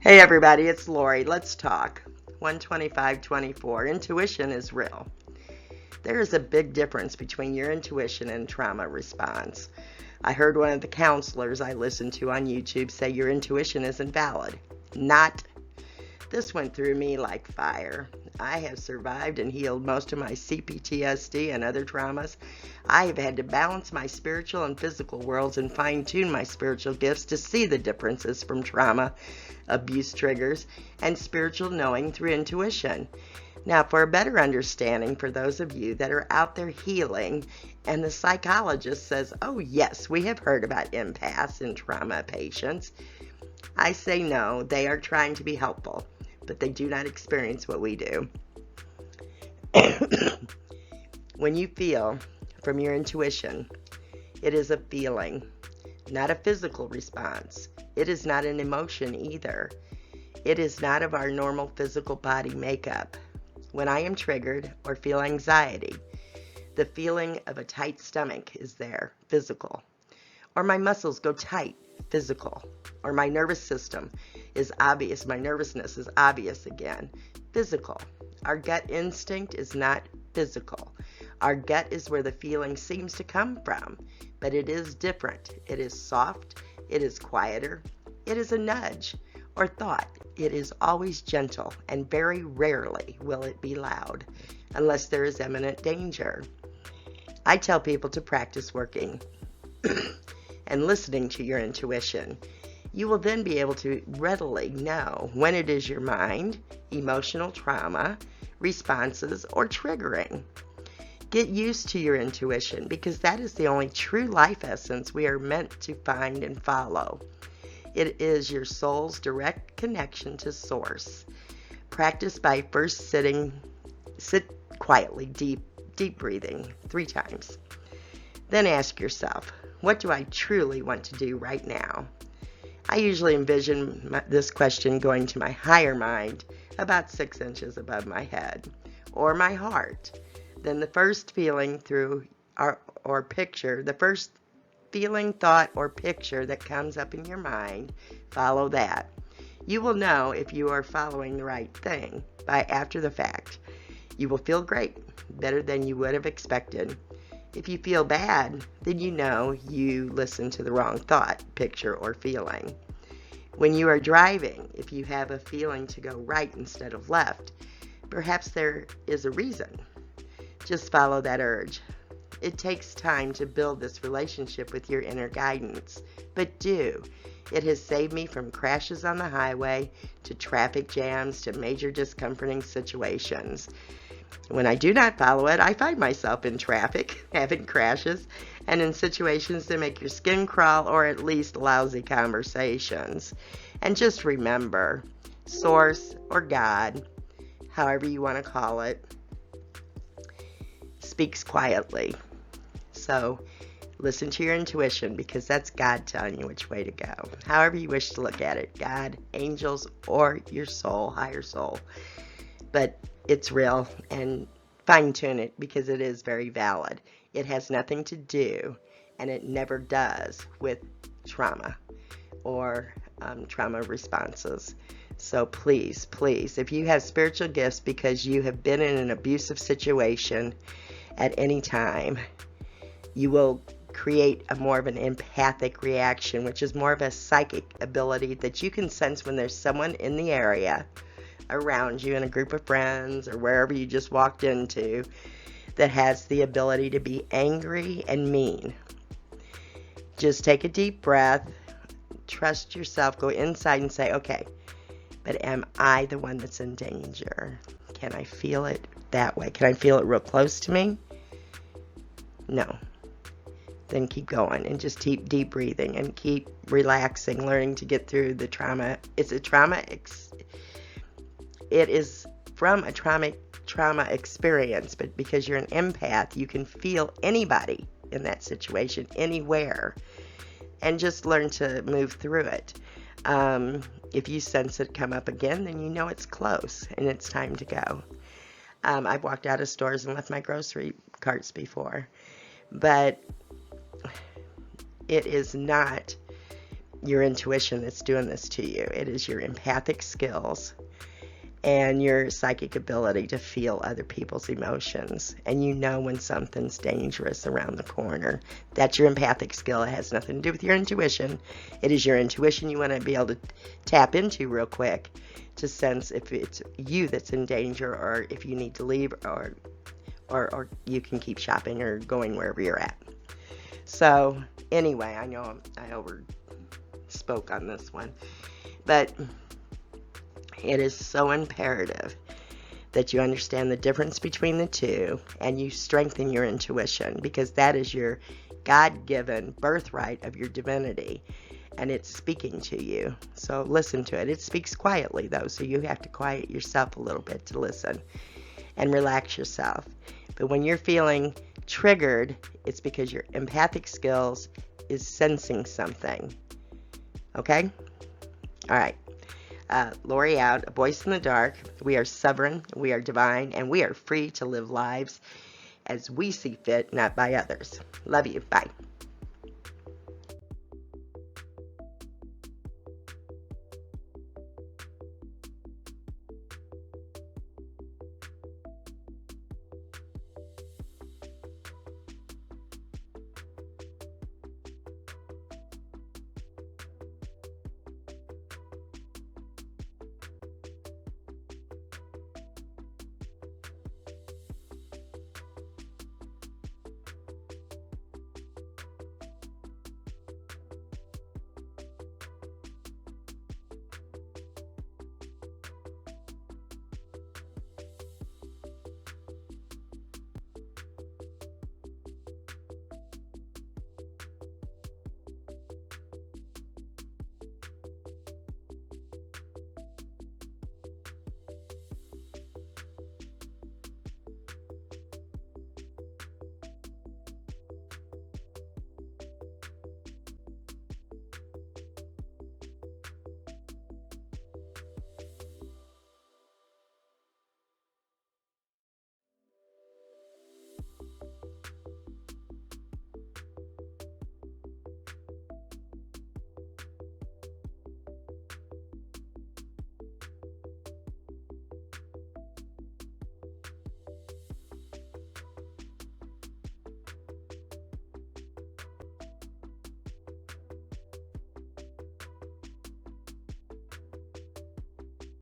Hey everybody, it's Lori. Let's talk. 12524. Intuition is real. There is a big difference between your intuition and trauma response. I heard one of the counselors I listened to on YouTube say your intuition isn't valid. Not. This went through me like fire. I have survived and healed most of my CPTSD and other traumas. I have had to balance my spiritual and physical worlds and fine-tune my spiritual gifts to see the differences from trauma, abuse triggers, and spiritual knowing through intuition. Now, for a better understanding for those of you that are out there healing, and the psychologist says, oh yes, we have heard about empaths and trauma patients, I say no, they are trying to be helpful, but they do not experience what we do. When you feel from your intuition, it is a feeling, not a physical response. It is not an emotion either. It is not of our normal physical body makeup. When I am triggered or feel anxiety, the feeling of a tight stomach is there, physical. Or my muscles go tight, physical. Or my nervous system is obvious, my nervousness is obvious again, physical. Our gut instinct is not physical. Our gut is where the feeling seems to come from, but it is different. It is soft, it is quieter, it is a nudge or thought. It is always gentle, and very rarely will it be loud, unless there is imminent danger. I tell people to practice working and listening to your intuition. You will then be able to readily know when it is your mind, emotional trauma, responses, or triggering. Get used to your intuition, because that is the only true life essence we are meant to find and follow. It is your soul's direct connection to source. Practice by first sit quietly, deep breathing 3 times. Then ask yourself, what do I truly want to do right now? I usually envision this question going to my higher mind, about 6 inches above my head, or my heart. Then the first feeling or picture, the first feeling, thought, or picture that comes up in your mind, follow that. You will know if you are following the right thing by after the fact. You will feel great, better than you would have expected. If you feel bad, then you know you listened to the wrong thought, picture, or feeling. When you are driving, if you have a feeling to go right instead of left, perhaps there is a reason. Just follow that urge. It takes time to build this relationship with your inner guidance, but do. It has saved me from crashes on the highway, to traffic jams, to major discomforting situations. When I do not follow it, I find myself in traffic, having crashes, and in situations that make your skin crawl, or at least lousy conversations. And just remember, Source or God, however you want to call it, speaks quietly. So listen to your intuition, because that's God telling you which way to go. However you wish to look at it, God, angels, or your soul, higher soul. But it's real, and fine-tune it, because it is very valid. It has nothing to do, and it never does, with trauma or trauma responses. So please, if you have spiritual gifts because you have been in an abusive situation at any time, you will create more of an empathic reaction, which is more of a psychic ability that you can sense when there's someone in the area around you, in a group of friends or wherever you just walked into, that has the ability to be angry and mean. Just take a deep breath, trust yourself, go inside and say, okay, but am I the one that's in danger? Can I feel it that way? Can I feel it real close to me? No. Then keep going and just keep deep breathing and keep relaxing, learning to get through the trauma. It is from a trauma experience, but because you're an empath, you can feel anybody in that situation, anywhere, and just learn to move through it. If you sense it come up again, then you know it's close and it's time to go. I've walked out of stores and left my grocery carts before, but it is not your intuition that's doing this to you. It is your empathic skills and your psychic ability to feel other people's emotions. And you know when something's dangerous around the corner. That's your empathic skill. It has nothing to do with your intuition. It is your intuition you want to be able to tap into real quick to sense if it's you that's in danger, or if you need to leave, or you can keep shopping or going wherever you're at. So anyway, I know I overspoke on this one, but it is so imperative that you understand the difference between the two and you strengthen your intuition, because that is your God-given birthright of your divinity, and it's speaking to you. So listen to it. It speaks quietly, though, so you have to quiet yourself a little bit to listen and relax yourself. But when you're feeling triggered, it's because your empathic skills is sensing something. Okay? All right. Lori out, a voice in the dark. We are sovereign, we are divine, and we are free to live lives as we see fit, not by others. Love you. Bye.